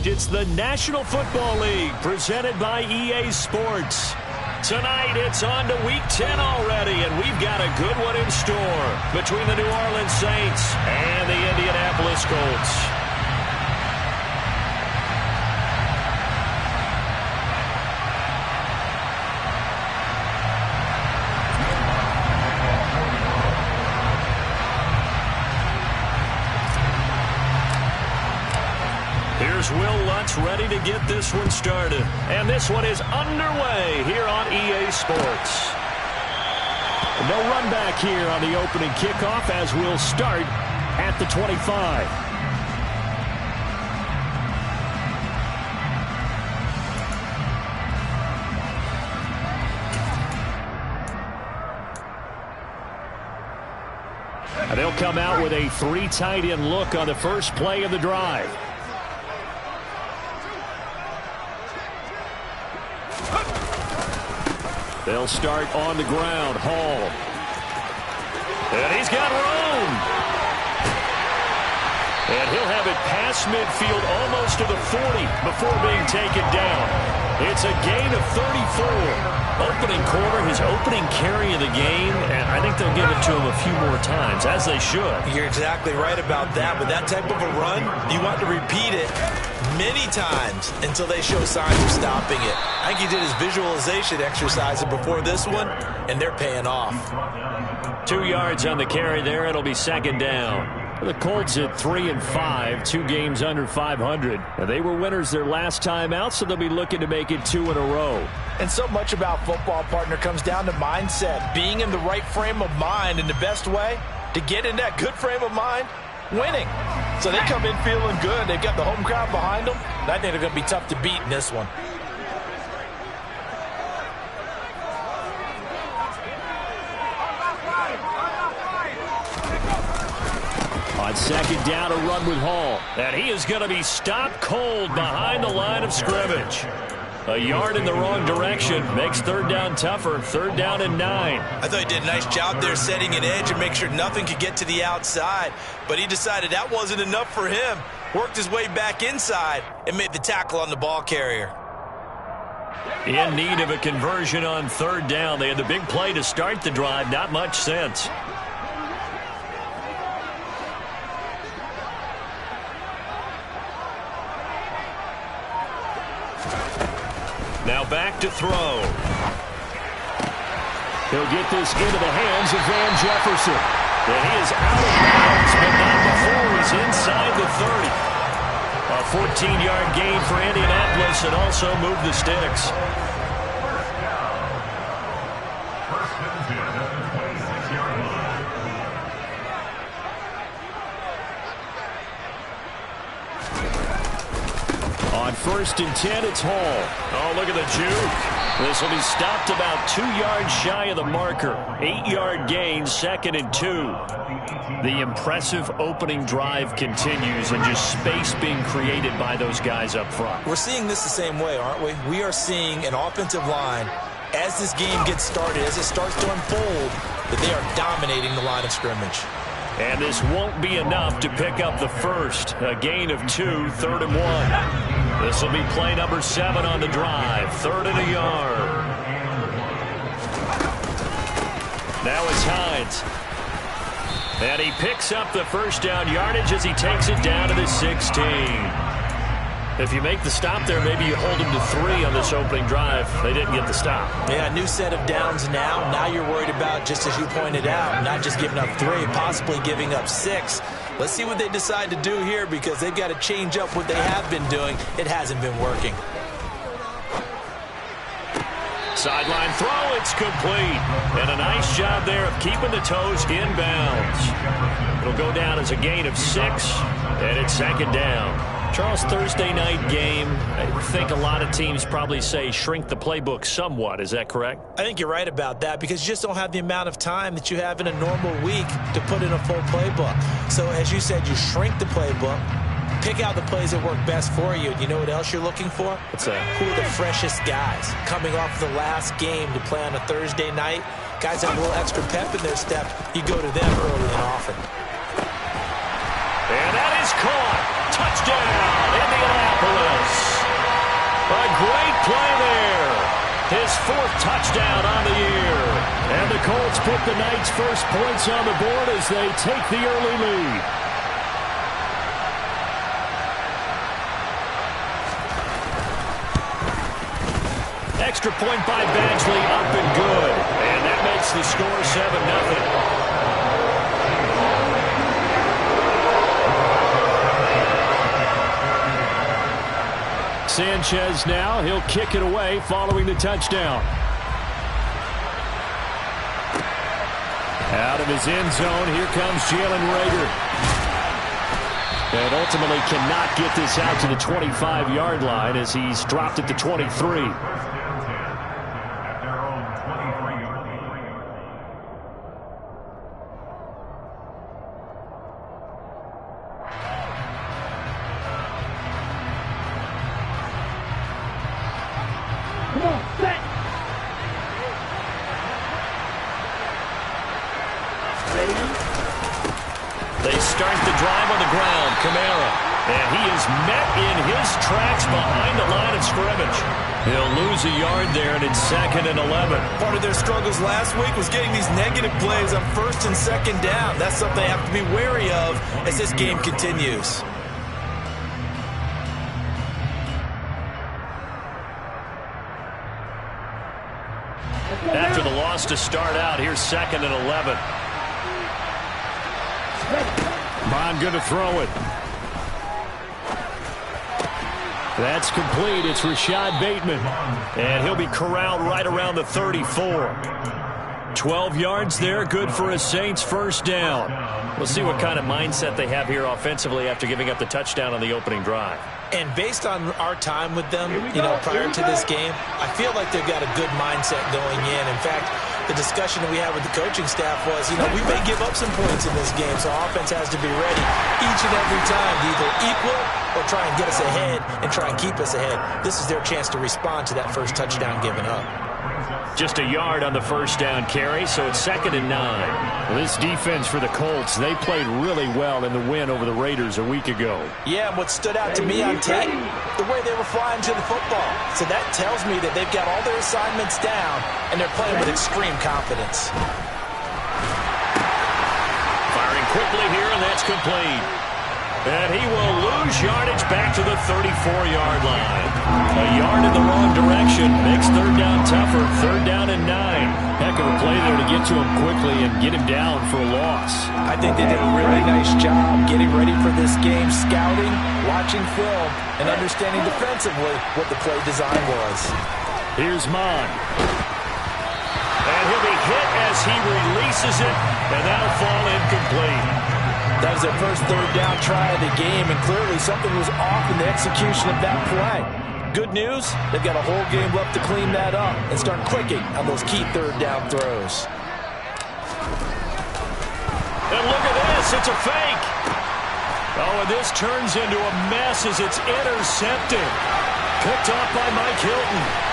It's the National Football League presented by EA Sports. Tonight, it's on to Week 10 already, and we've got a good one in store between the New Orleans Saints and the Indianapolis Colts. Here's Will Lutz ready to get this one started. And this one is underway here on EA Sports. No run back here on the opening kickoff as we'll start at the 25. And they'll come out with a 3 tight end look on the first play of the drive. They'll start on the ground. Hall. And he's got room. And he'll have it past midfield almost to the 40 before being taken down. It's a gain of 34. Opening quarter, his opening carry of the game, and I think they'll give it to him a few more times, as they should. You're exactly right about that. With that type of a run, you want to repeat it many times until they show signs of stopping it. I think he did his visualization exercise before this one, and they're paying off. 2 yards on the carry there. It'll be second down. The Colts at 3-5, 2 games under 500. Now, they were winners their last time out, so they'll be looking to make it 2 in a row. And so much about football, partner, comes down to mindset. Being in the right frame of mind, and the best way to get in that good frame of mind, winning. So they come in feeling good. They've got the home crowd behind them. And I think they're going to be tough to beat in this one. On second down, a run with Hall. And he is going to be stopped cold behind the line of scrimmage. A yard in the wrong direction makes third down tougher. Third down and 9. I thought he did a nice job there setting an edge and make sure nothing could get to the outside. But he decided that wasn't enough for him. Worked his way back inside and made the tackle on the ball carrier. In need of a conversion on third down. They had the big play to start the drive. Not much sense. Now back to throw. He'll get this into the hands of Van Jefferson. And he is out of bounds, but not before he's inside the 30. A 14-yard gain for Indianapolis and also moved the sticks. On 1st and 10, it's Hall. Oh, look at the juke. This will be stopped about 2 yards shy of the marker. 8-yard gain, 2nd and 2. The impressive opening drive continues and just space being created by those guys up front. We're seeing this the same way, aren't we? We are seeing an offensive line, as this game gets started, as it starts to unfold, that they are dominating the line of scrimmage. And this won't be enough to pick up the first. A gain of 2, 3rd and 1. This will be play number 7 on the drive. 3rd and a yard. Now it's Hines. And he picks up the first down yardage as he takes it down to the 16. If you make the stop there, maybe you hold him to 3 on this opening drive. They didn't get the stop. Yeah, new set of downs now. Now you're worried about, just as you pointed out, not just giving up 3, possibly giving up 6. Let's see what they decide to do here because they've got to change up what they have been doing. It hasn't been working. Sideline throw, it's complete. And a nice job there of keeping the toes inbounds. It'll go down as a gain of 6, and it's 2nd down. Charles, Thursday night game, I think a lot of teams probably say shrink the playbook somewhat. Is that correct? I think you're right about that because you just don't have the amount of time that you have in a normal week to put in a full playbook. So as you said, you shrink the playbook, pick out the plays that work best for you. You know what else you're looking for? What's that? Who are the freshest guys coming off the last game to play on a Thursday night? Guys have a little extra pep in their step. You go to them early and often. And that is caught. touchdown, Indianapolis. A great play there. His 4th touchdown on the year. And the Colts put the night's first points on the board as they take the early lead. Extra point by Badgley, up and good. And that makes the score 7-0. Sanchez now, he'll kick it away following the touchdown. Out of his end zone, here comes Jalen Reagor. And ultimately cannot get this out to the 25-yard line as he's dropped at the 23. They start the drive on the ground. Kamara. And he is met in his tracks behind the line of scrimmage. He'll lose a yard there, and it's 2nd and 11. Part of their struggles last week was getting these negative plays on 1st and 2nd down. That's something they have to be wary of as this game continues. After the loss to start out, here's 2nd and 11. Bond going to throw it. That's complete. It's Rashad Bateman. And he'll be corralled right around the 34. 12 yards there, good for a Saints first down. We'll see what kind of mindset they have here offensively after giving up the touchdown on the opening drive. And based on our time with them, prior to this game, I feel like they've got a good mindset going in. In fact, the discussion that we had with the coaching staff was, we may give up some points in this game, so offense has to be ready each and every time to either equal or try and get us ahead and try and keep us ahead. This is their chance to respond to that first touchdown given up. Just a yard on the first down carry, so it's 2nd and 9. Well, this defense for the Colts, they played really well in the win over the Raiders a week ago. Yeah, and what stood out to me on tape, the way they were flying to the football. So that tells me that they've got all their assignments down, and they're playing with extreme confidence. Firing quickly here, and that's complete. And he will lose yardage back to the 34-yard line. A yard in the wrong direction makes 3rd down tougher. 3rd down and 9. Heck of a play there to get to him quickly and get him down for a loss. I think they did a really nice job getting ready for this game, scouting, watching film, and understanding defensively what the play design was. Here's Mon. And he'll be hit as he releases it, and that'll fall incomplete. That was their first 3rd down try of the game, and clearly something was off in the execution of that play. Good news, they've got a whole game left to clean that up and start clicking on those key 3rd down throws. And look at this, it's a fake. Oh, and this turns into a mess as it's intercepted. Picked off by Mike Hilton.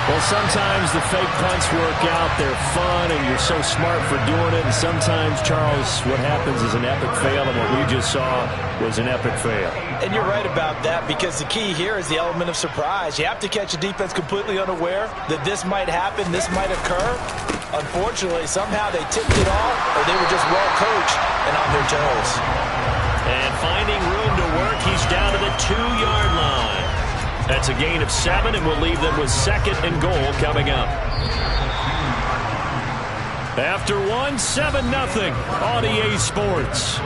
Well, sometimes the fake punts work out. They're fun, and you're so smart for doing it. And sometimes, Charles, what happens is an epic fail, and what we just saw was an epic fail. And you're right about that, because the key here is the element of surprise. You have to catch a defense completely unaware that this might happen, this might occur. Unfortunately, somehow they tipped it off, or they were just well coached and on their toes. And finding room to work, he's down to the 2-yard line. That's a gain of 7, and we'll leave them with 2nd and goal coming up. After 1, 7-0 on EA Sports.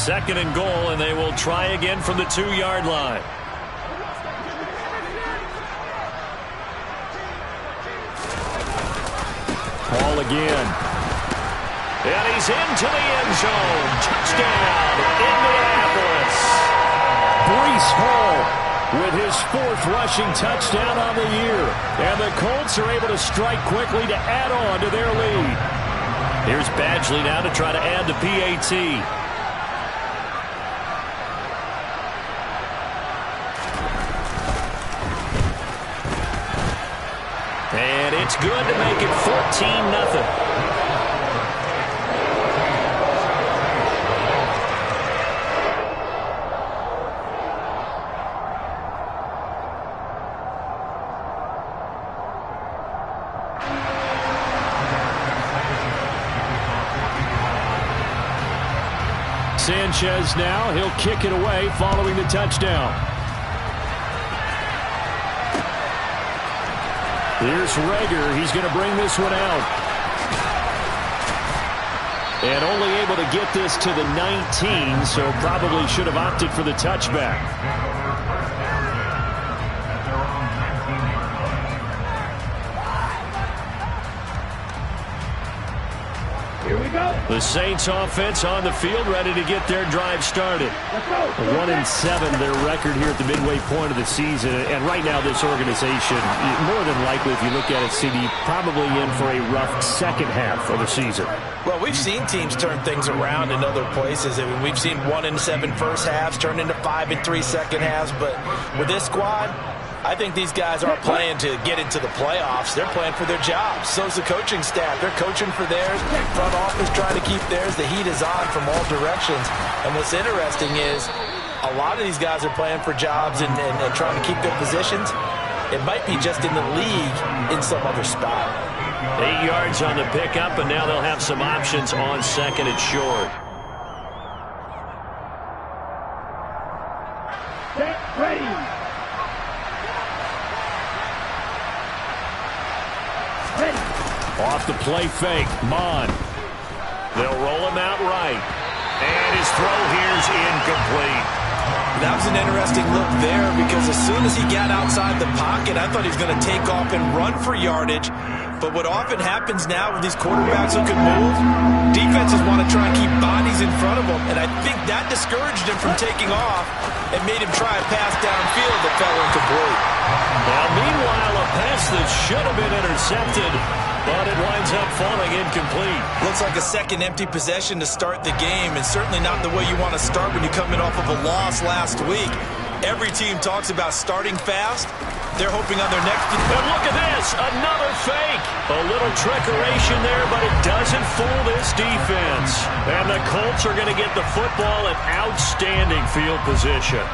Second and goal, and they will try again from the 2-yard line. Ball again. And he's into the end zone. Touchdown, Indianapolis. Breece Hall with his 4th rushing touchdown on the year. And the Colts are able to strike quickly to add on to their lead. Here's Badgley now to try to add the PAT. And it's good to make it 14-0. Sanchez now, he'll kick it away following the touchdown. Here's Rager, he's going to bring this one out. And only able to get this to the 19, so probably should have opted for the touchback. The Saints offense on the field, ready to get their drive started. 1-7 their record here at the midway point of the season. And right now this organization, more than likely if you look at it, CD, probably in for a rough second half of the season. Well, we've seen teams turn things around in other places. I mean, we've seen 1-7 first halves turn into 5-3 second halves. But with this squad, I think these guys aren't playing to get into the playoffs. They're playing for their jobs. So's the coaching staff. They're coaching for theirs. Front office trying to keep theirs. The heat is on from all directions. And what's interesting is a lot of these guys are playing for jobs and trying to keep their positions. It might be just in the league in some other spot. 8 yards on the pickup, and now they'll have some options on second and short. Get ready. Off the play fake, Mon. They'll roll him out right. And his throw here's incomplete. That was an interesting look there because as soon as he got outside the pocket, I thought he was going to take off and run for yardage. But what often happens now with these quarterbacks who can move, defenses want to try and keep bodies in front of them. And I think that discouraged him from taking off and made him try a pass downfield that fell incomplete. Now, meanwhile, a pass that should have been intercepted, but it winds up falling incomplete. Looks like a second empty possession to start the game, and certainly not the way you want to start when you're coming off of a loss last week. Every team talks about starting fast. They're hoping on their next... And look at this, another fake. A little trickeration there, but it doesn't fool this defense. And the Colts are going to get the football in outstanding field position.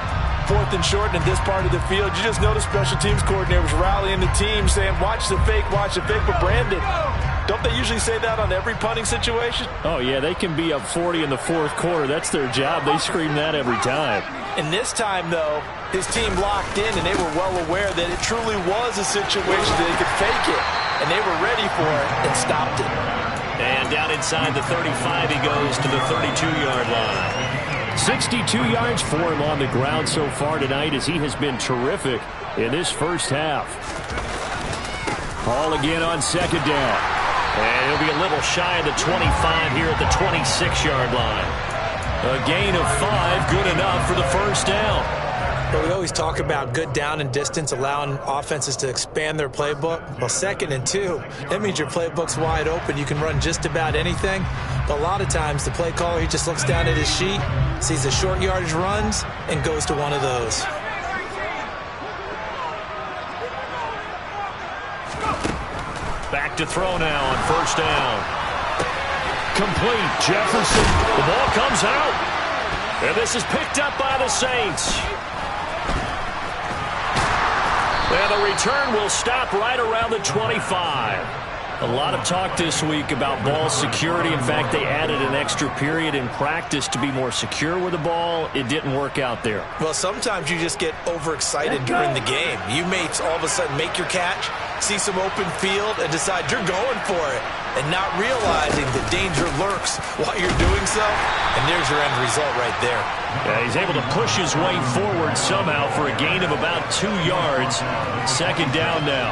4th and short in this part of the field. You just notice special teams coordinators rallying the team saying, watch the fake, but Brandon, don't they usually say that on every punting situation? Oh, yeah, they can be up 40 in the fourth quarter. That's their job. They scream that every time. And this time, though, his team locked in, and they were well aware that it truly was a situation that they could fake it. And they were ready for it and stopped it. And down inside the 35, he goes to the 32-yard line. 62 yards for him on the ground so far tonight as he has been terrific in this first half. Ball again on second down. And he'll be a little shy of the 25 here at the 26-yard line. A gain of 5, good enough for the first down. But we always talk about good down and distance, allowing offenses to expand their playbook. Well, 2nd and 2, that means your playbook's wide open. You can run just about anything. But a lot of times, the play caller, he just looks down at his sheet, sees the short yardage runs, and goes to one of those. Back to throw now on first down. Complete. Jefferson. The ball comes out. And this is picked up by the Saints. And the return will stop right around the 25. A lot of talk this week about ball security. In fact, they added an extra period in practice to be more secure with the ball. It didn't work out there. Well, sometimes you just get overexcited during the game. You may all of a sudden make your catch, see some open field, and decide you're going for it, and not realizing the danger lurks while you're doing so. And there's your end result right there. Yeah, he's able to push his way forward somehow for a gain of about 2 yards. Second down now.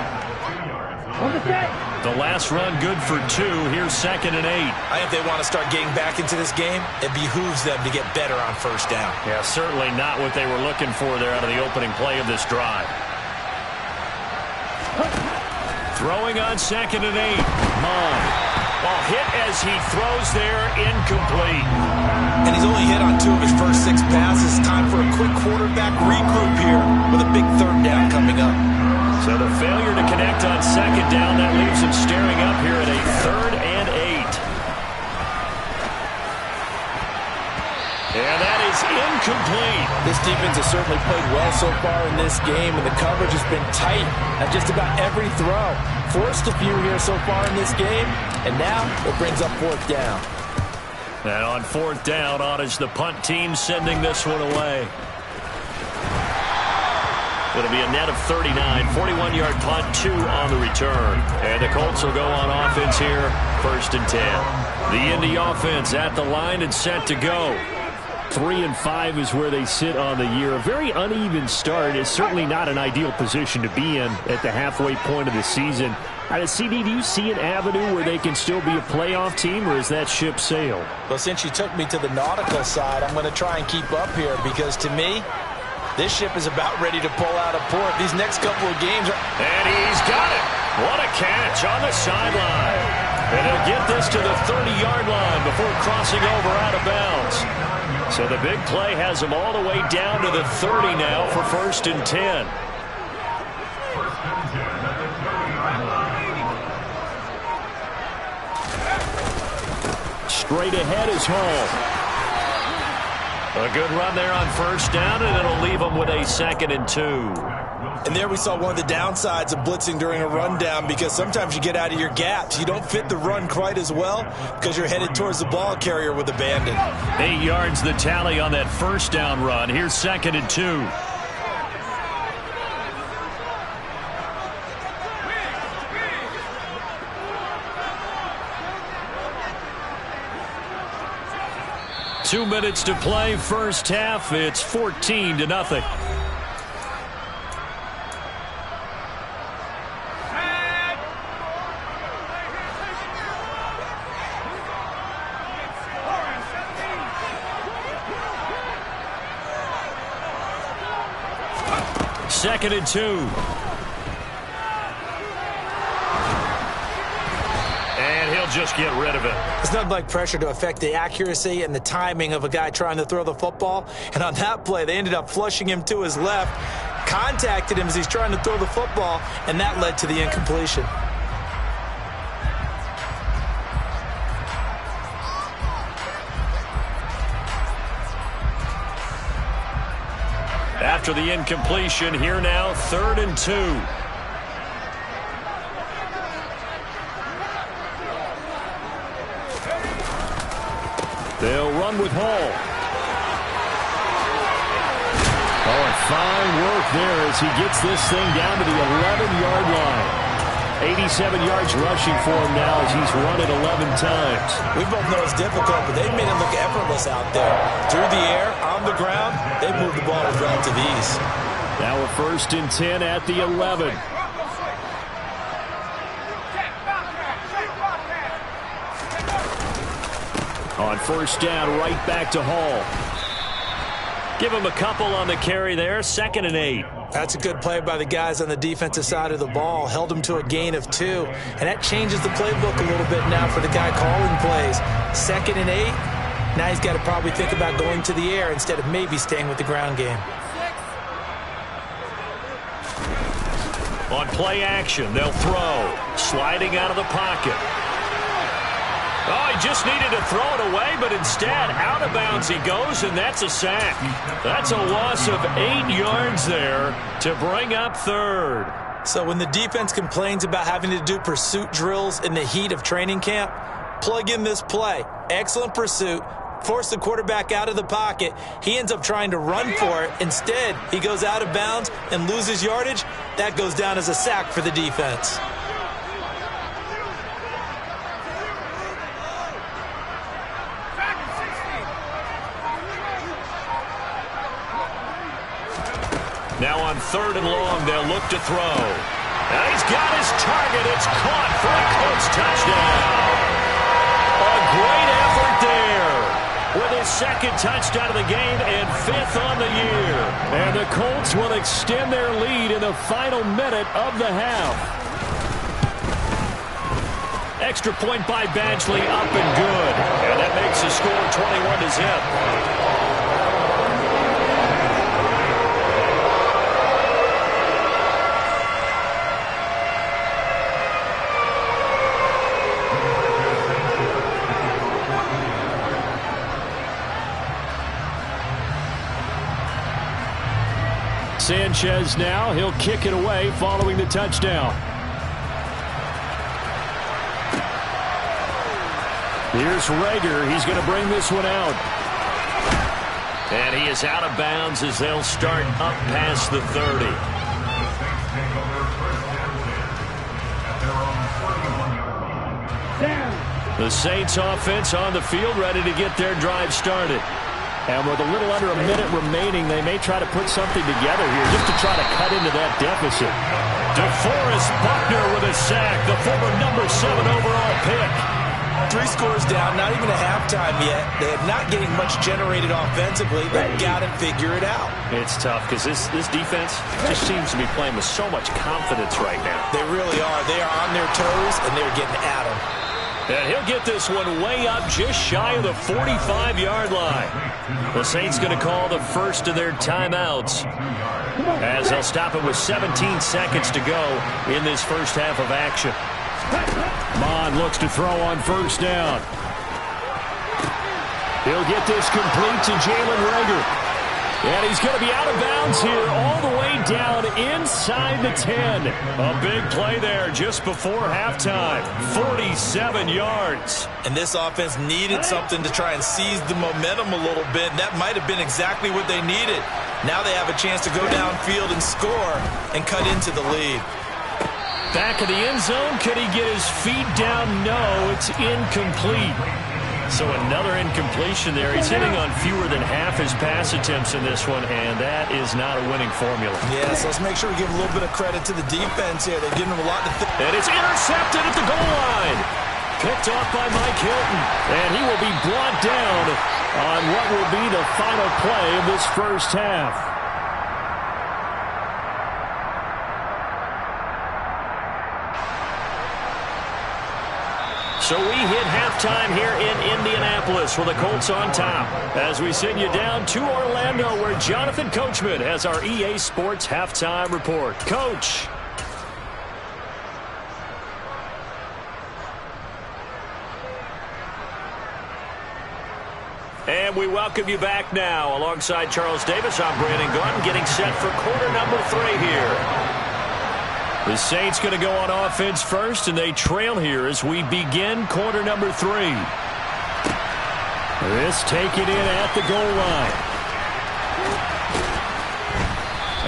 The last run good for 2. Here's 2nd and 8. I think they want to start getting back into this game. It behooves them to get better on first down. Yeah, certainly not what they were looking for there out of the opening play of this drive. Throwing on 2nd and 8. Mon. Ball hit as he throws there, incomplete. And he's only hit on 2 of his first 6 passes. Time for a quick quarterback regroup here with a big 3rd down coming up. So the failure to connect on second down. That leaves them staring up here at a 3rd and 8. And that is incomplete. This defense has certainly played well so far in this game, and the coverage has been tight at just about every throw. Forced a few here so far in this game, and now it brings up 4th down. And on 4th down, on is the punt team sending this one away. It'll be a net of 39, 41-yard punt, 2 on the return. And the Colts will go on offense here, 1st and 10. The Indy offense at the line and set to go. 3-5 is where they sit on the year. A very uneven start. It's certainly not an ideal position to be in at the halfway point of the season. CD, do you see an avenue where they can still be a playoff team, or is that ship sailed? Well, since you took me to the nautical side, I'm going to try and keep up here, because to me, this ship is about ready to pull out of port. These next couple of games are... And he's got it. What a catch on the sideline. And he'll get this to the 30-yard line before crossing over out of bounds. So the big play has him all the way down to the 30 now for 1st and 10. Straight ahead is Hall. A good run there on 1st down, and it'll leave them with a 2nd and 2. And there we saw one of the downsides of blitzing during a rundown, because sometimes you get out of your gaps. You don't fit the run quite as well because you're headed towards the ball carrier with abandon. 8 yards the tally on that 1st down run. Here's 2nd and 2. Two minutes to play, first half. It's 14-0. Second and 2. And he'll just get rid of it. It's nothing like pressure to affect the accuracy and the timing of a guy trying to throw the football. And on that play, they ended up flushing him to his left, contacted him as he's trying to throw the football, and that led to the incompletion. After the incompletion, here now, 3rd and 2. They'll run with Hall. Oh, and fine work there as he gets this thing down to the 11-yard line. 87 yards rushing for him now as he's run it 11 times. We both know it's difficult, but they've made it look effortless out there. Through the air, on the ground, they've moved the ball with relative ease. Now a 1st and 10 at the 11. On 1st down, right back to Hall. Give him a couple on the carry there, 2nd and 8. That's a good play by the guys on the defensive side of the ball. Held him to a gain of 2. And that changes the playbook a little bit now for the guy calling plays. 2nd and 8. Now he's got to probably think about going to the air instead of maybe staying with the ground game. On play action, they'll throw. Sliding out of the pocket. Oh, he just needed to throw it away, but instead, out of bounds he goes, and that's a sack. That's a loss of 8 yards there to bring up 3rd. So when the defense complains about having to do pursuit drills in the heat of training camp, plug in this play. Excellent pursuit. Force the quarterback out of the pocket. He ends up trying to run for it. Instead, he goes out of bounds and loses yardage. That goes down as a sack for the defense. Now on 3rd and long, they'll look to throw. Now he's got his target. It's caught for a Colts touchdown. A great effort there with his 2nd touchdown of the game and 5th on the year. And the Colts will extend their lead in the final minute of the half. Extra point by Badgley, up and good. And that makes the score 21-0. Sanchez now. He'll kick it away following the touchdown. Here's Rager. He's going to bring this one out. And he is out of bounds as they'll start up past the 30. The Saints offense on the field ready to get their drive started. And with a little under a minute remaining, they may try to put something together here just to try to cut into that deficit. DeForest Buckner with a sack, the former number 7 overall pick. 3 scores down, not even a halftime yet. They are not getting much generated offensively. They've got to figure it out. It's tough because this defense just seems to be playing with so much confidence right now. They really are. They are on their toes, and they're getting at them. And he'll get this one way up just shy of the 45-yard line. The Saints going to call the first of their timeouts as they'll stop it with 17 seconds to go in this first half of action. Mond looks to throw on first down. He'll get this complete to Jalen Rager. And he's going to be out of bounds here all the way down inside the 10. A big play there just before halftime. 47 yards. And this offense needed something to try and seize the momentum a little bit. And that might have been exactly what they needed. Now they have a chance to go downfield and score and cut into the lead. Back of the end zone. Could he get his feet down? No, it's incomplete. So another incompletion there. He's hitting on fewer than half his pass attempts in this one, and that is not a winning formula. Yes, let's make sure we give a little bit of credit to the defense here. They're giving him a lot to think. And it's intercepted at the goal line. Picked off by Mike Hilton, and he will be brought down on what will be the final play of this first half. So we hit halftime here in Indianapolis with the Colts on top as we send you down to Orlando where Jonathan Coachman has our EA Sports halftime report. Coach. And we welcome you back now. Alongside Charles Davis, I'm Brandon Gordon getting set for quarter number 3 here. The Saints going to go on offense first, and they trail here as we begin quarter number 3. This taken in at the goal line.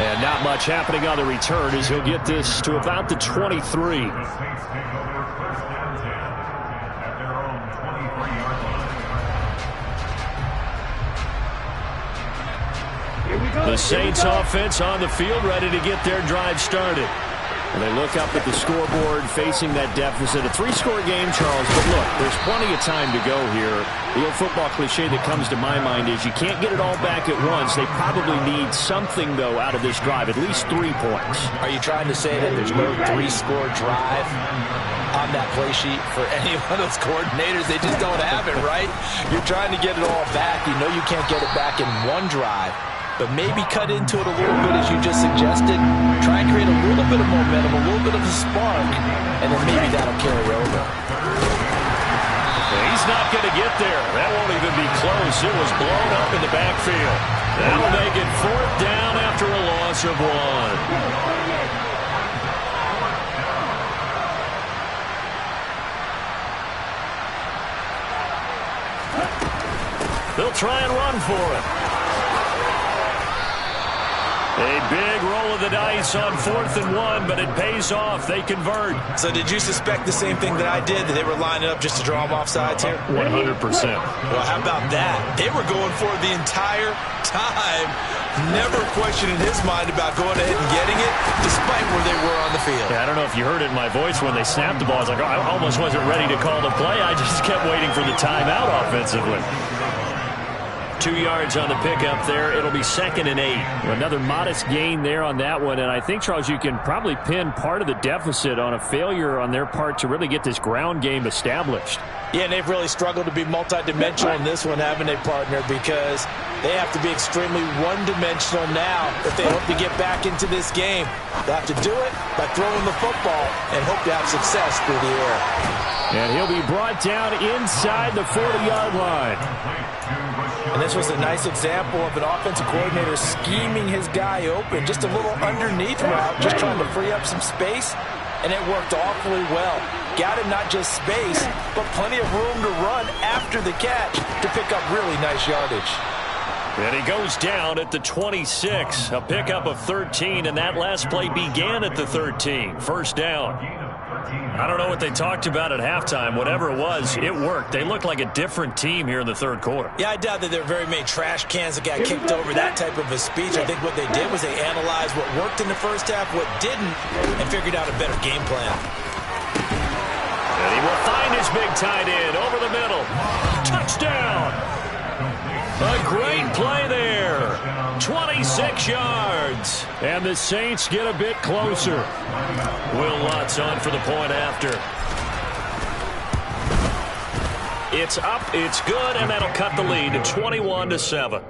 And not much happening on the return as he'll get this to about the 23. The Saints offense on the field ready to get their drive started. And they look up at the scoreboard facing that deficit. A 3-score game, Charles, but look, there's plenty of time to go here. The old football cliche that comes to my mind is you can't get it all back at once. They probably need something, though, out of this drive, at least 3 points. Are you trying to say that there's no 3-score drive on that play sheet for any one of those coordinators? They just don't have it, right? You're trying to get it all back. You know you can't get it back in one drive. But maybe cut into it a little bit as you just suggested. Try and create a little bit of momentum, a little bit of a spark, and then maybe that'll carry over. He's not going to get there. That won't even be close. It was blown up in the backfield. That'll make it 4th down after a loss of 1. They'll try and run for it. A big roll of the dice on 4th and 1, but it pays off. They convert. So did you suspect the same thing that I did, that they were lining up just to draw them off sides here? 100%. Well, how about that? They were going for it the entire time. Never questioning his mind about going ahead and getting it, despite where they were on the field. Yeah, I don't know if you heard it in my voice when they snapped the ball. I was like, oh, I almost wasn't ready to call the play. I just kept waiting for the timeout offensively. 2 yards on the pickup there. It'll be 2nd and 8. Another modest gain there on that one. And I think, Charles, you can probably pin part of the deficit on a failure on their part to really get this ground game established. Yeah, and they've really struggled to be multidimensional in this one, haven't they, partner? Because they have to be extremely one-dimensional now if they hope to get back into this game. They have to do it by throwing the football and hope to have success through the air. And he'll be brought down inside the 40-yard line. And this was a nice example of an offensive coordinator scheming his guy open. Just a little underneath route, just trying to free up some space. And it worked awfully well. Got him not just space, but plenty of room to run after the catch to pick up really nice yardage. And he goes down at the 26. A pickup of 13, and that last play began at the 13. First down. I don't know what they talked about at halftime. Whatever it was, it worked. They looked like a different team here in the third quarter. Yeah, I doubt that there were very many trash cans that got kicked over that type of a speech. I think what they did was they analyzed what worked in the first half, what didn't, and figured out a better game plan. And he will find his big tight end over the middle. Touchdown! A great play there. 26 yards. And the Saints get a bit closer. Will Lutz on for the point after. It's up, it's good, and that'll cut the lead to 21-7.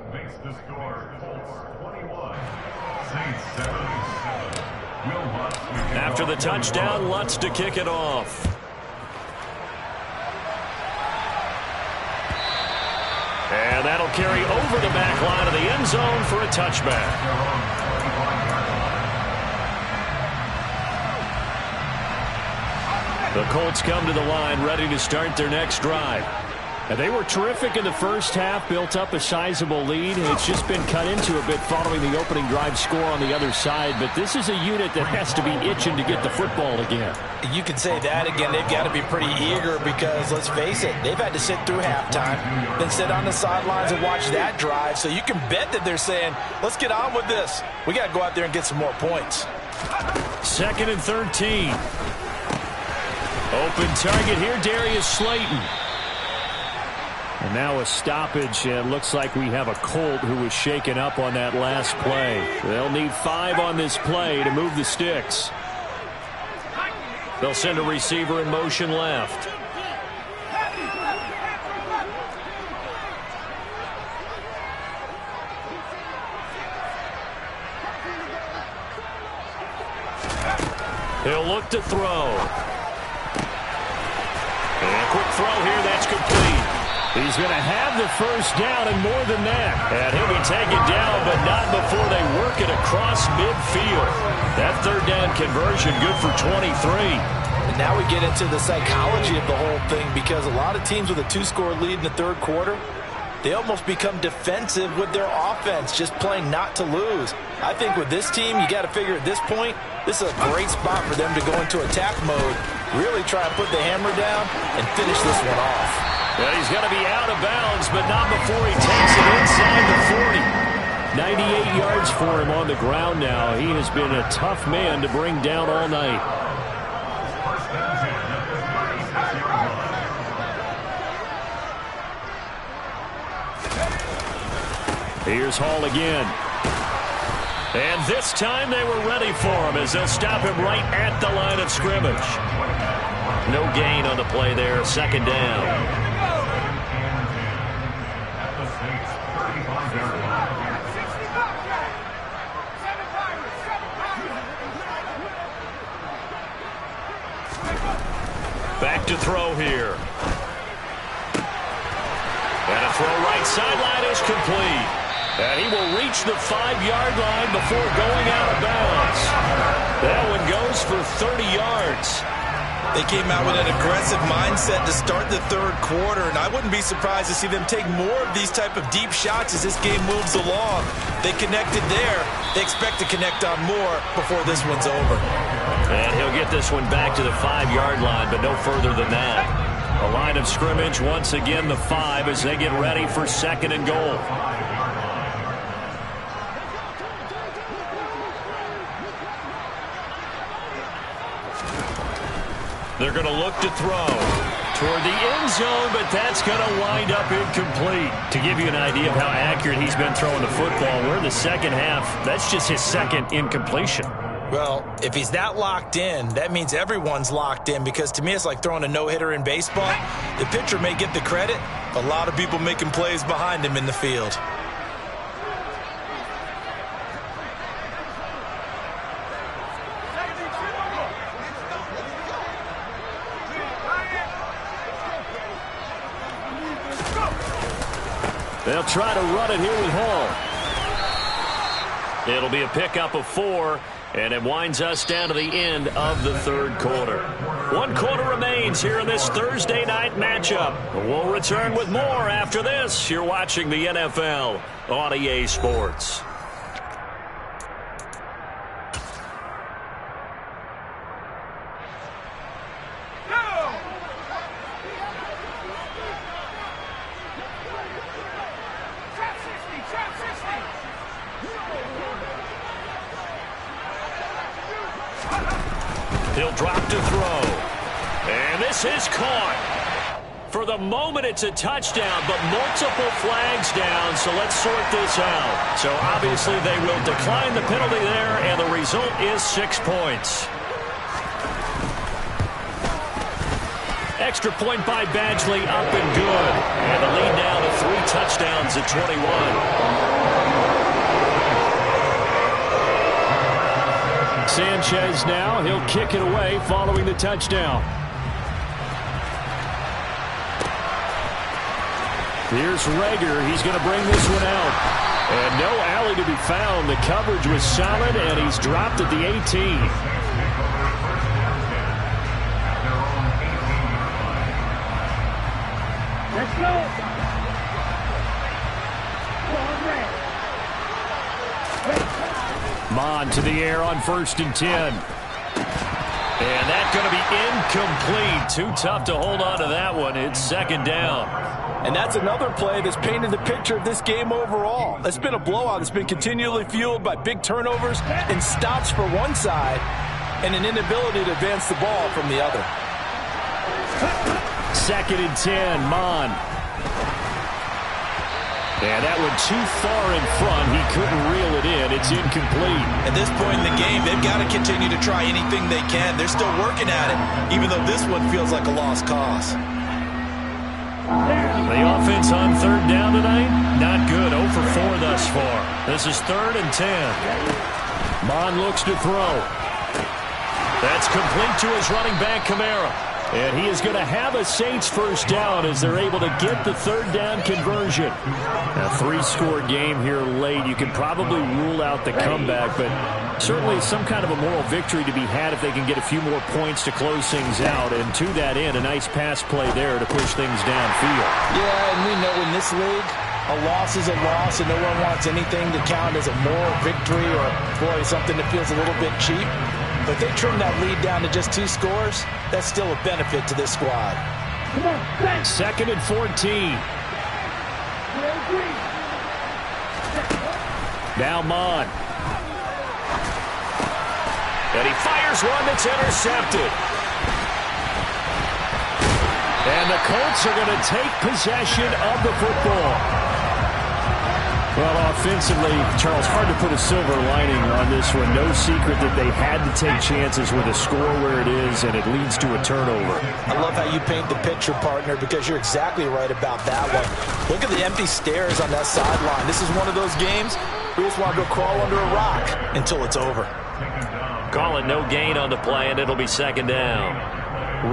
After the touchdown, Lutz to kick it off. And that'll carry over the back line of the end zone for a touchback. The Colts come to the line ready to start their next drive. And they were terrific in the first half, built up a sizable lead. It's just been cut into a bit following the opening drive score on the other side. But this is a unit that has to be itching to get the football again. You can say that again. They've got to be pretty eager because, let's face it, they've had to sit through halftime, then sit on the sidelines and watch that drive. So you can bet that they're saying, let's get on with this. We got to go out there and get some more points. 2nd and 13. Open target here, Darius Slayton. And now a stoppage, and it looks like we have a Colt who was shaken up on that last play. They'll need 5 on this play to move the sticks. They'll send a receiver in motion left. He'll look to throw. And a quick throw here, that's complete. He's going to have the first down and more than that. And he'll be taken down, but not before they work it across midfield. That third down conversion good for 23. And now we get into the psychology of the whole thing because a lot of teams with a 2-score lead in the third quarter, they almost become defensive with their offense, just playing not to lose. I think with this team, you got to figure at this point, this is a great spot for them to go into attack mode, really try and put the hammer down and finish this one off. Well, he's going to be out of bounds, but not before he takes it inside the 40. 98 yards for him on the ground now. He has been a tough man to bring down all night. Here's Hall again. And this time they were ready for him as they'll stop him right at the line of scrimmage. No gain on the play there, 2nd down. Back to throw here. And a throw right sideline is complete. And he will reach the 5-yard line before going out of bounds. That one goes for 30 yards. They came out with an aggressive mindset to start the third quarter, and I wouldn't be surprised to see them take more of these type of deep shots as this game moves along. They connected there. They expect to connect on more before this one's over. And he'll get this one back to the 5-yard line, but no further than that. A line of scrimmage, once again the 5 as they get ready for 2nd and goal. They're going to look to throw toward the end zone, but that's going to wind up incomplete. To give you an idea of how accurate he's been throwing the football, we're in the second half. That's just his 2nd incompletion. Well, if he's that locked in, that means everyone's locked in because to me it's like throwing a no-hitter in baseball. The pitcher may get the credit. A lot of people making plays behind him in the field. They'll try to run it here with Hall. It'll be a pickup of 4, and it winds us down to the end of the third quarter. 1 quarter remains here in this Thursday night matchup. We'll return with more after this. You're watching the NFL on EA Sports. He'll drop to throw. And this is caught. For the moment, it's a touchdown, but multiple flags down, so let's sort this out. So obviously they will decline the penalty there, and the result is 6 points. Extra point by Badgley, up and good. And the lead now to 3 touchdowns at 21. Sanchez now, he'll kick it away following the touchdown. Here's Rager. He's going to bring this one out. And no alley to be found. The coverage was solid, and he's dropped at the 18. Let's go. Mon to the air on 1st and 10. And that's going to be incomplete. Too tough to hold on to that one. It's 2nd down. And that's another play that's painted the picture of this game overall. It's been a blowout. It's been continually fueled by big turnovers and stops for one side and an inability to advance the ball from the other. 2nd and 10, Mon. And that one too far in front. He couldn't reel it in. It's incomplete. At this point in the game, they've got to continue to try anything they can. They're still working at it, even though this one feels like a lost cause. The offense on 3rd down tonight, not good. 0 for 4 thus far. This is 3rd and 10. Mon looks to throw. That's complete to his running back, Kamara. And he is going to have a Saints first down as they're able to get the 3rd down conversion. A 3-score game here late. You can probably rule out the comeback, but certainly some kind of a moral victory to be had if they can get a few more points to close things out. And to that end, a nice pass play there to push things downfield. Yeah, and we know in this league, a loss is a loss, and no one wants anything to count as a moral victory or, boy, something that feels a little bit cheap. But if they trim that lead down to just 2 scores, that's still a benefit to this squad. 2nd and 14. Now Mon. And he fires one that's intercepted. And the Colts are going to take possession of the football. Well, offensively, Charles, hard to put a silver lining on this one. No secret that they had to take chances with a score where it is, and it leads to a turnover. I love how you paint the picture, partner, because you're exactly right about that one. Look at the empty stares on that sideline. This is one of those games we just want to go crawl under a rock until it's over. Call it no gain on the play, and it'll be 2nd down.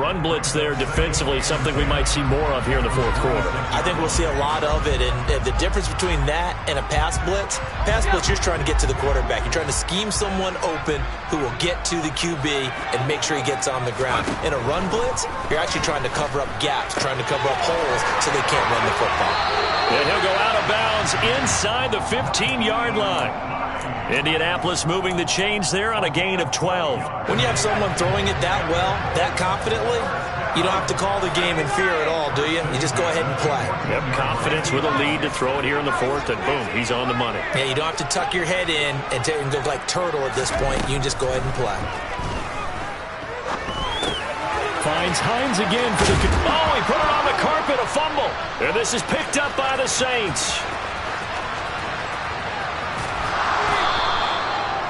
Run blitz there defensively, something we might see more of here in the 4th quarter. I think we'll see a lot of it, and the difference between that and a pass blitz, you're just trying to get to the quarterback. You're trying to scheme someone open who will get to the QB and make sure he gets on the ground. In a run blitz, you're actually trying to cover up gaps, trying to cover up holes so they can't run the football. And he'll go out of bounds inside the 15-yard line. Indianapolis moving the chains there on a gain of 12. When you have someone throwing it that well, that confidently, you don't have to call the game in fear at all, do you? You just go ahead and play. Yep, confidence with a lead to throw it here in the 4th, and boom, he's on the money. Yeah, you don't have to tuck your head in and go like turtle at this point. You can just go ahead and play. Finds Hines again for the... Oh, he put it on the carpet, a fumble. And this is picked up by the Saints.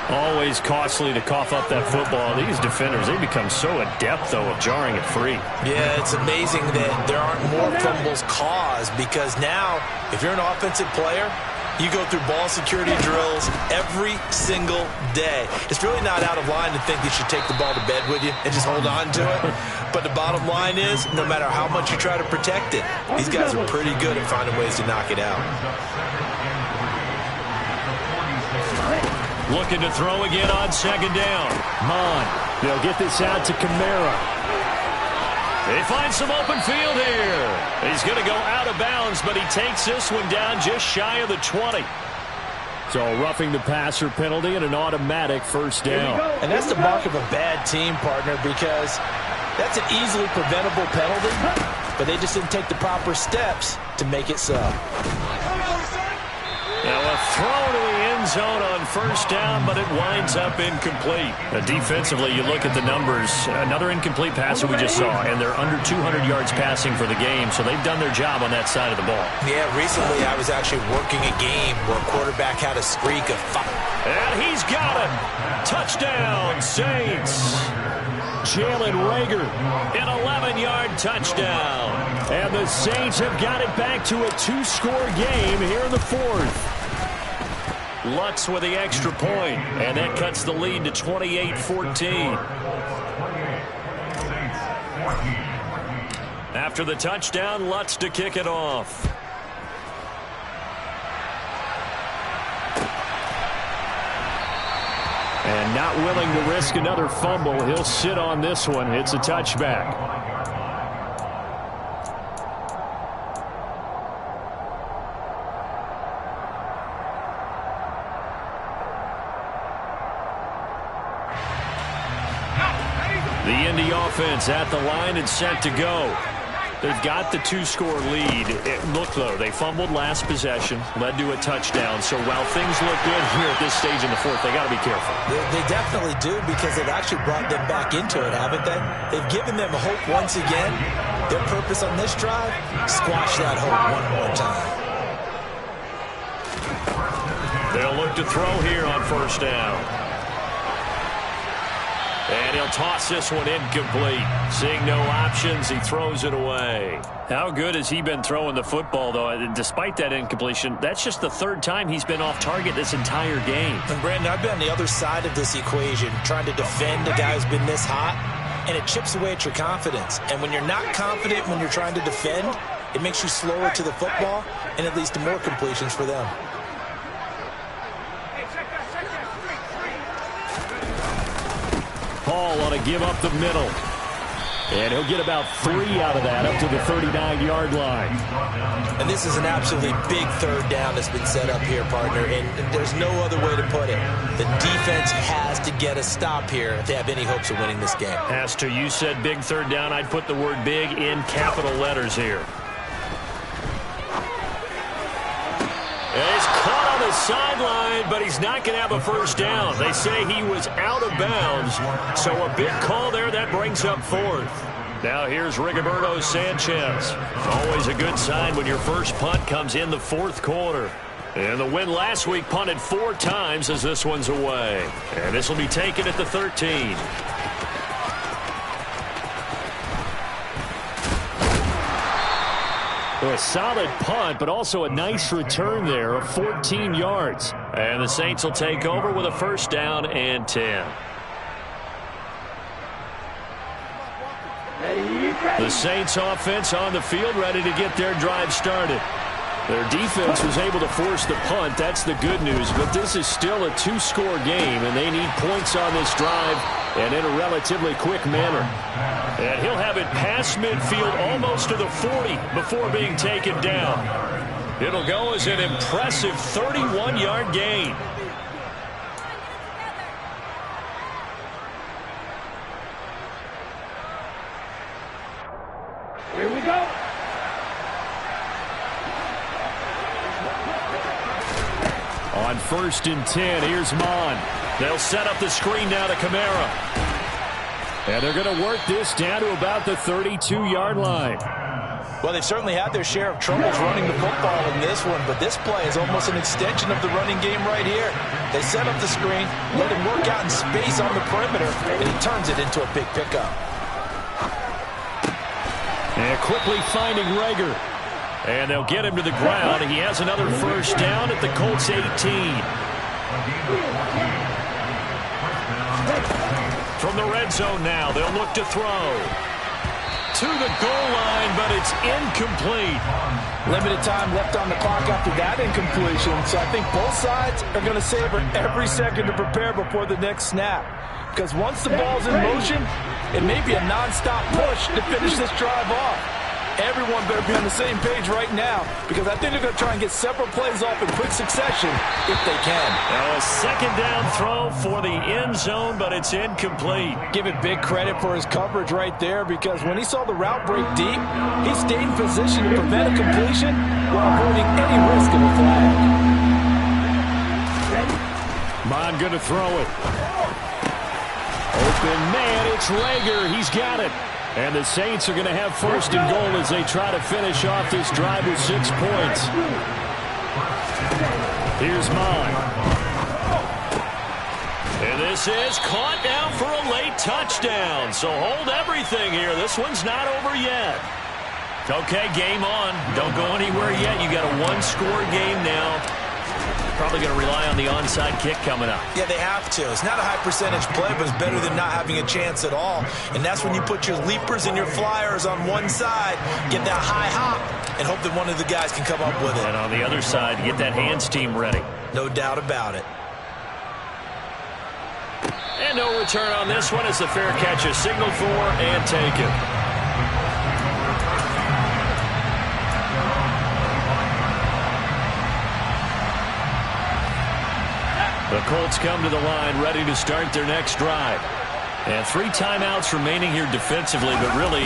Always costly to cough up that football. These defenders, they become so adept, though, of jarring it free. Yeah, it's amazing that there aren't more fumbles caused, because now, if you're an offensive player, You go through ball security drills every single day. It's really not out of line to think you should take the ball to bed with you and just hold on to it. But the bottom line is, no matter how much you try to protect it, these guys are pretty good at finding ways to knock it out. Looking to throw again on second down. Mon. They'll get this out to Kamara. They find some open field here. He's going to go out of bounds, but he takes this one down just shy of the 20. So a roughing the passer penalty and an automatic first down. And that's the mark of a bad team, partner, because that's an easily preventable penalty, but they just didn't take the proper steps to make it so. Now a throw to the end zone on first down, but it winds up incomplete. Defensively, you look at the numbers. Another incomplete pass that we just saw, and they're under 200 yards passing for the game, so they've done their job on that side of the ball. Yeah, recently I was actually working a game where a quarterback had a streak of 5. And he's got it. Touchdown, Saints. Jalen Reagor, an 11-yard touchdown. And the Saints have got it back to a 2-score game here in the fourth. Lutz with the extra point, and that cuts the lead to 28-14. After the touchdown, Lutz to kick it off. And not willing to risk another fumble, he'll sit on this one. It's a touchback. The Indy offense at the line and set to go. They've got the 2-score lead. Look, though, they fumbled last possession, led to a touchdown. So while things look good here at this stage in the fourth, they got to be careful. They definitely do, because they've actually brought them back into it, haven't they? They've given them hope once again. Their purpose on this drive, squash that hope one more time. They'll look to throw here on first down. And he'll toss this one incomplete. Seeing no options, he throws it away. How good has he been throwing the football, though? Despite that incompletion, that's just the third time he's been off target this entire game. And Brandon, I've been on the other side of this equation, trying to defend a guy who's been this hot, and it chips away at your confidence. And when you're not confident when you're trying to defend, it makes you slower to the football, and it leads to more completions for them. Paul on a give up the middle. And he'll get about 3 out of that up to the 39-yard line. And this is an absolutely big third down that's been set up here, partner, and there's no other way to put it. The defense has to get a stop here if they have any hopes of winning this game. As to you said big third down, I'd put the word big in capital letters here. And he's caught on the sideline, but he's not going to have a first down. They say he was out of bounds, so a big call there. That brings up fourth. Now here's Rigoberto Sanchez. Always a good sign when your first punt comes in the fourth quarter. And the win last week punted 4 times as this one's away. And this will be taken at the 13. A solid punt, but also a nice return there of 14 yards. And the Saints will take over with a first down and 10. The Saints offense on the field, ready to get their drive started. Their defense was able to force the punt. That's the good news. But this is still a 2-score game, and they need points on this drive and in a relatively quick manner. And he'll have it past midfield almost to the 40 before being taken down. It'll go as an impressive 31-yard gain. Here we go. On 1st and 10, here's Mon. They'll set up the screen now to Kamara. And they're going to work this down to about the 32-yard line. Well, they've certainly had their share of troubles running the football in this one, but this play is almost an extension of the running game right here. They set up the screen, let him work out in space on the perimeter, and he turns it into a big pickup. And quickly finding Reagor. And they'll get him to the ground. He has another first down at the Colts 18. From the red zone now, they'll look to throw. To the goal line, but it's incomplete. Limited time left on the clock after that incompletion, so I think both sides are going to savor every second to prepare before the next snap. Because once the ball's in motion, it may be a non-stop push to finish this drive off. Everyone better be on the same page right now, because I think they're going to try and get several plays off in quick succession if they can. Now a second down throw for the end zone, but it's incomplete. Give it big credit for his coverage right there, because when he saw the route break deep, he stayed in position to prevent a completion while avoiding any risk of a flag. Bond going to throw it. Open man, it's Rager. He's got it. And the Saints are going to have first and goal as they try to finish off this drive with 6 points. Here's Mine. And this is caught down for a late touchdown. So hold everything here. This one's not over yet. Okay, game on. Don't go anywhere yet. You got a one-score game now. Probably going to rely on the onside kick coming up. Yeah, they have to. It's not a high percentage play, but it's better than not having a chance at all. And that's when you put your leapers and your flyers on one side, get that high hop, and hope that one of the guys can come up with it. And on the other side, get that hands team ready. No doubt about it. And no return on this one as the fair catch is signaled for and taken. The Colts come to the line ready to start their next drive. And 3 timeouts remaining here defensively, but really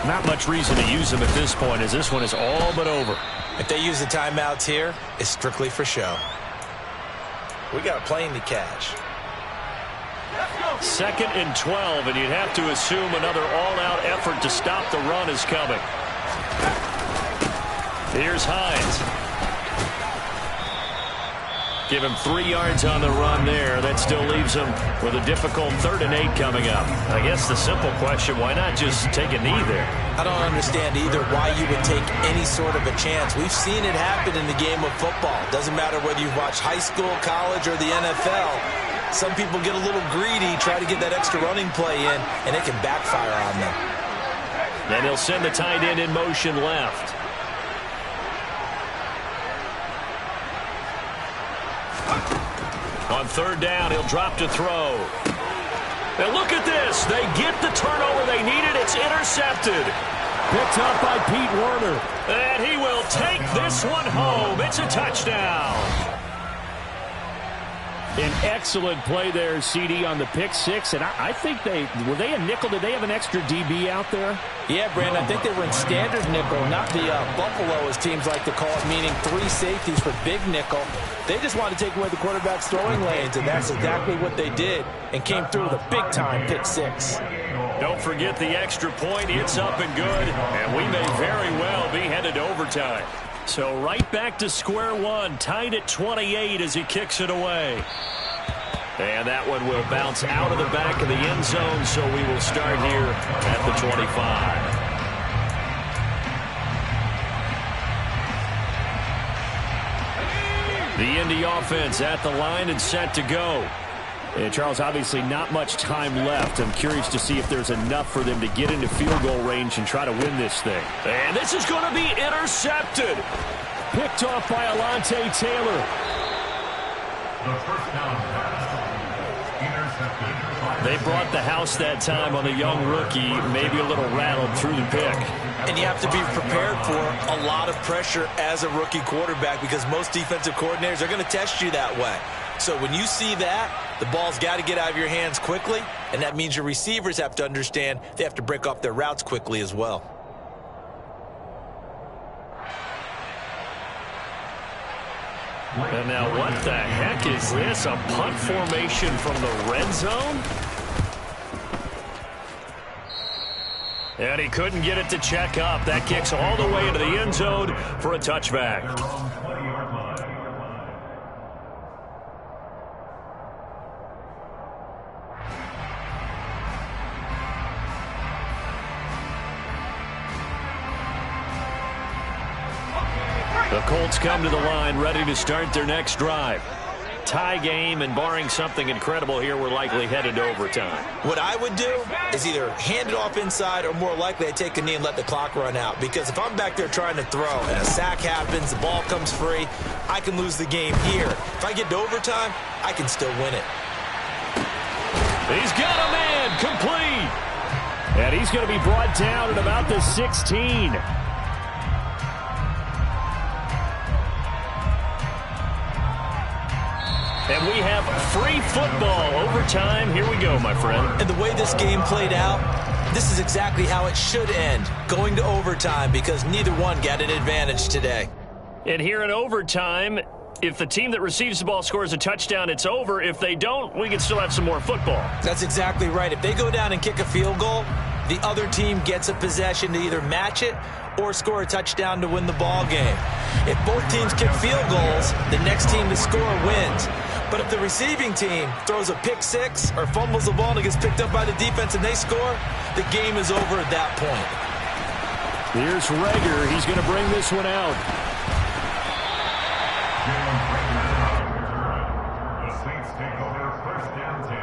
not much reason to use them at this point as this one is all but over. If they use the timeouts here, it's strictly for show. We got a plane to catch. 2nd and 12, and you'd have to assume another all-out effort to stop the run is coming. Here's Hines. Give him 3 yards on the run there. That still leaves him with a difficult 3rd and 8 coming up. I guess the simple question, why not just take a knee there? I don't understand either why you would take any sort of a chance. We've seen it happen in the game of football. Doesn't matter whether you've watched high school, college, or the NFL. Some people get a little greedy, try to get that extra running play in, and it can backfire on them. Then he'll send the tight end in motion left. On 3rd down, he'll drop to throw. And look at this. They get the turnover they needed. It's intercepted. Picked up by Pete Werner. And he will take this one home. It's a touchdown. An excellent play there, CD, on the pick 6. And I think were they a nickel? Did they have an extra DB out there? Yeah, Brandon, I think they were in standard nickel, not the Buffalo, as teams like to call it, meaning 3 safeties for big nickel. They just wanted to take away the quarterback's throwing lanes, and that's exactly what they did, and came through with a big-time pick 6. Don't forget the extra point. It's up and good, and we may very well be headed to overtime. So right back to square one, tied at 28 as he kicks it away. And that one will bounce out of the back of the end zone, so we will start here at the 25. The Indy offense at the line and set to go. And Charles, obviously not much time left. I'm curious to see if there's enough for them to get into field goal range and try to win this thing. And this is going to be intercepted. Picked off by Alontae Taylor. The first down pass, intercepted. They brought the house that time on the young rookie, maybe a little rattled through the pick. And you have to be prepared for a lot of pressure as a rookie quarterback, because most defensive coordinators are going to test you that way. So when you see that, the ball's got to get out of your hands quickly, and that means your receivers have to understand they have to break off their routes quickly as well. And now what the heck is this? A punt formation from the red zone? And he couldn't get it to check up. That kicks all the way into the end zone for a touchback. The Colts come to the line ready to start their next drive. Tie game, and barring something incredible here, we're likely headed to overtime. What I would do is either hand it off inside or more likely I'd take a knee and let the clock run out. Because if I'm back there trying to throw and a sack happens, the ball comes free, I can lose the game here. If I get to overtime, I can still win it. He's got a man, complete. And he's going to be brought down at about the 16. And we have free football overtime. Here we go, my friend. And the way this game played out, this is exactly how it should end, going to overtime, because neither one got an advantage today. And here in overtime, if the team that receives the ball scores a touchdown, it's over. If they don't, we can still have some more football. That's exactly right. If they go down and kick a field goal, the other team gets a possession to either match it or score a touchdown to win the ball game. If both teams kick field goals, the next team to score wins. But if the receiving team throws a pick six or fumbles the ball and it gets picked up by the defense and they score, the game is over at that point. Here's Rager. He's going to bring this one out. The Saints take over first down 10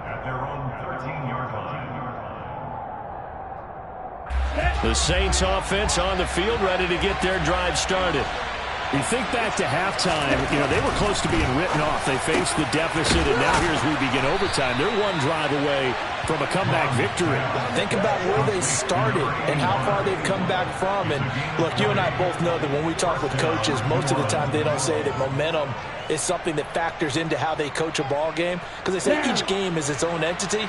at their own 13-yard line. The Saints offense on the field, ready to get their drive started. You think back to halftime, they were close to being written off. They faced the deficit, and now here as we begin overtime, they're one drive away from a comeback victory. Think about where they started and how far they've come back from. And, look, you and I both know that when we talk with coaches, most of the time they don't say that momentum is something that factors into how they coach a ball game, because they say each game is its own entity.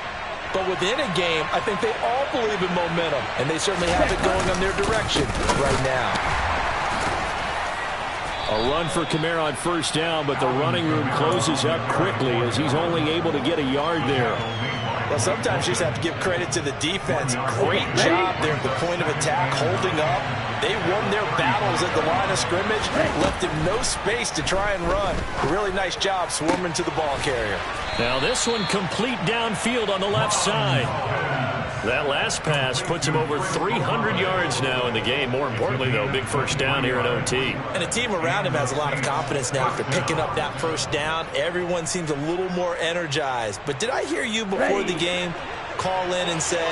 But within a game, I think they all believe in momentum, and they certainly have it going on their direction right now. A run for Kamara on first down, but the running room closes up quickly as he's only able to get a yard there. Well, sometimes you just have to give credit to the defense. Great job there at the point of attack, holding up. They won their battles at the line of scrimmage, left him no space to try and run. Really nice job swarming to the ball carrier. Now this one complete downfield on the left side. That last pass puts him over 300 yards now in the game. More importantly, though, big first down here at OT. And the team around him has a lot of confidence now after picking up that first down. Everyone seems a little more energized. But did I hear you before the game call in and say,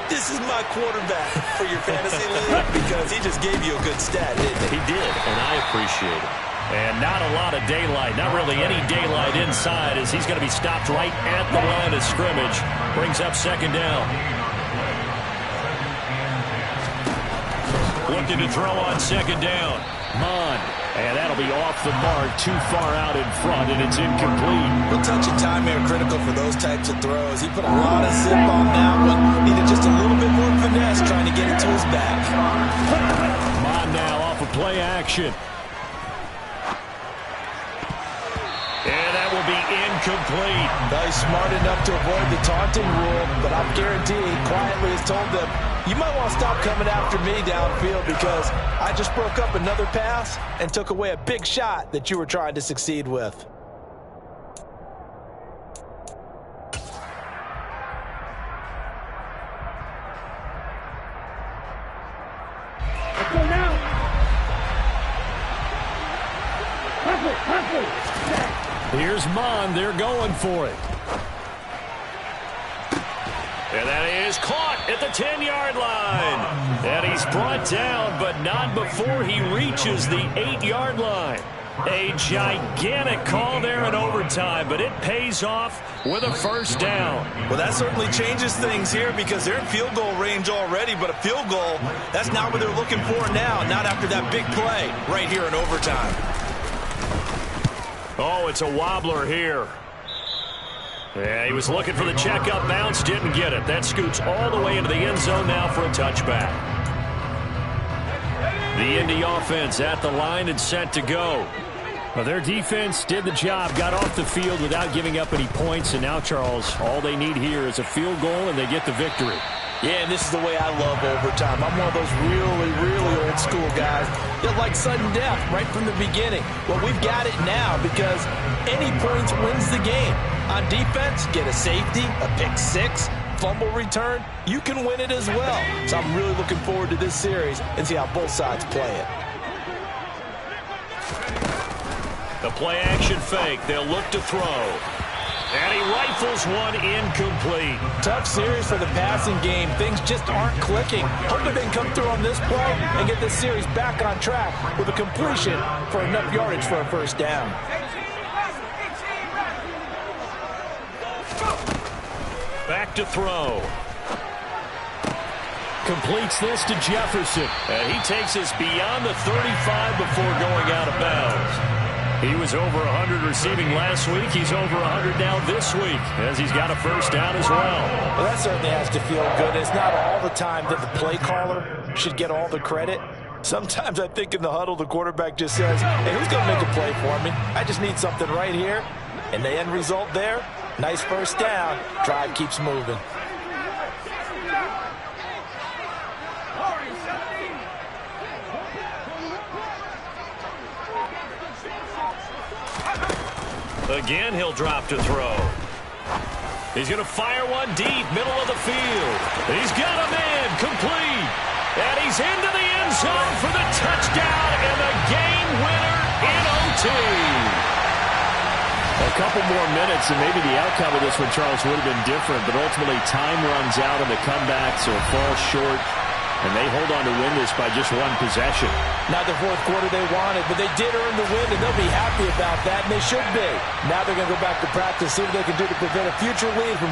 this is my quarterback for your fantasy league? Because he just gave you a good stat, didn't he? He did, and I appreciate it. And not a lot of daylight, not really any daylight inside, as he's going to be stopped right at the line of scrimmage. Brings up second down. Looking to throw on second down. Mon. And that'll be off the mark, too far out in front, and it's incomplete. Real touch and time here critical for those types of throws. He put a lot of zip on that one. Needed just a little bit more finesse trying to get it to his back. Mon now off of play action. And that will be incomplete. Well, he's smart enough to avoid the taunting rule, but I guarantee he quietly has told them, you might want to stop coming after me downfield because I just broke up another pass and took away a big shot that you were trying to succeed with. Here's Mon. They're going for it. And that is caught at the 10-yard line. And he's brought down, but not before he reaches the 8-yard line. A gigantic call there in overtime, but it pays off with a first down. Well, that certainly changes things here because they're in field goal range already, but a field goal, that's not what they're looking for now, not after that big play right here in overtime. Oh, it's a wobbler here. Yeah, he was looking for the checkup bounce, didn't get it. That scoots all the way into the end zone now for a touchback. The Indy offense at the line and set to go. Well, their defense did the job, got off the field without giving up any points, and now, Charles, all they need here is a field goal, and they get the victory. Yeah, and this is the way I love overtime. I'm one of those really, really old school guys that like sudden death right from the beginning. Well, we've got it now because any points wins the game. On defense, get a safety, a pick six, fumble return, you can win it as well. So I'm really looking forward to this series and see how both sides play it. The play-action fake. They'll look to throw. And he rifles one incomplete. Tough series for the passing game. Things just aren't clicking. Hoping they can come through on this play and get this series back on track with a completion for enough yardage for a first down. Back to throw. Completes this to Jefferson. And he takes us beyond the 35 before going out of bounds. He was over 100 receiving last week. He's over 100 now this week as he's got a first down as well. Well, that certainly has to feel good. It's not all the time that the play caller should get all the credit. Sometimes I think in the huddle the quarterback just says, hey, who's going to make a play for me? I just need something right here. And the end result there, nice first down. Drive keeps moving. Again, he'll drop to throw. He's going to fire one deep, middle of the field. He's got a man, complete. And he's into the end zone for the touchdown and the game winner in OT. A couple more minutes and maybe the outcome of this one, Charles, would have been different. But ultimately, time runs out on the comeback, so it falls short. And they hold on to win this by just one possession. Not the fourth quarter they wanted, but they did earn the win, and they'll be happy about that, and they should be. Now they're going to go back to practice, see what they can do to prevent a future lead from